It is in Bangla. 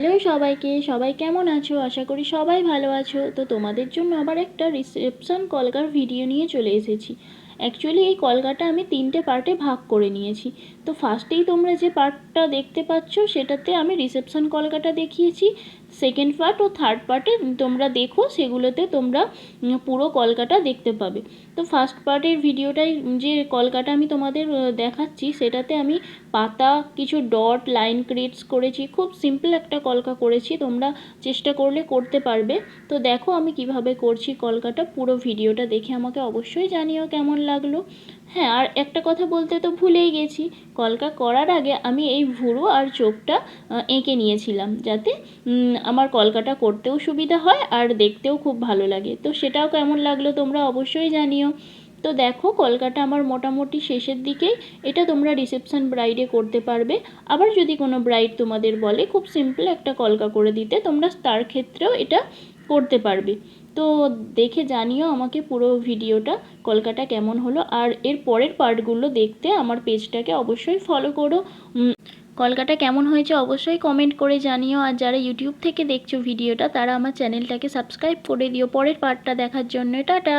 হ্যালো সবাইকে, সবাই কেমন আছো? আশা করি সবাই ভালো আছো। তো তোমাদের জন্য আবার একটা রিসেপশন কলকার ভিডিও নিয়ে চলে এসেছি। অ্যাকচুয়ালি এই কলকাটা আমি 3টে পার্টে ভাগ করে নিয়েছি। তো ফার্স্টেই তোমরা যে পার্টটা দেখতে পাচ্ছ সেটাতে আমি রিসেপশন কলকাটা দেখিয়েছি। সেকেন্ড পার্ট ও থার্ড পার্টে তোমরা দেখো, সেগুলোতে তোমরা পুরো কলকাটা দেখতে পাবে। তো ফার্স্ট পার্টের ভিডিওটাই যে কলকাটা আমি তোমাদের দেখাচ্ছি, সেটাতে আমি পাতা, কিছু ডট, লাইন ক্রিয়েটস করেছি। খুব সিম্পল একটা কলকা করেছি, তোমরা চেষ্টা করলে করতে পারবে। তো দেখো আমি কিভাবে করছি কলকাটা, পুরো ভিডিওটা দেখে আমাকে অবশ্যই জানিও কেমন লাগলো। হ্যাঁ, আর একটা কথা বলতে তো ভুলেই গেছি, কলকা করার আগে আমি এই ভুরু আর চোখটা এঁকে নিয়েছিলাম, যাতে আমার কলকাটা করতেও সুবিধা হয় আর দেখতেও খুব ভালো লাগে। তো সেটাও কেমন লাগলো তোমরা অবশ্যই জানিও। তো দেখো কলকাটা আমার মোটামুটি শেষের দিকেই। এটা তোমরা রিসেপশন ব্রাইডে করতে পারবে। আবার যদি কোনো ব্রাইড তোমাদের বলে খুব সিম্পল একটা কলকা করে দিতে, তোমরা তার ক্ষেত্রেও এটা করতে পারবে। তো দেখে জানিও আমাকে পুরো ভিডিওটা কলকাটা কেমন হলো। আর এর পরের পার্টগুলো দেখতে আমার পেজটাকে অবশ্যই ফলো করো। কলকাটা কেমন হয়েছে অবশ্যই কমেন্ট করে জানিও। আর যারা ইউটিউব থেকে দেখছো ভিডিওটা, তারা আমার চ্যানেলটাকে সাবস্ক্রাইব করে দিও পরের পার্টটা দেখার জন্য। টাটা।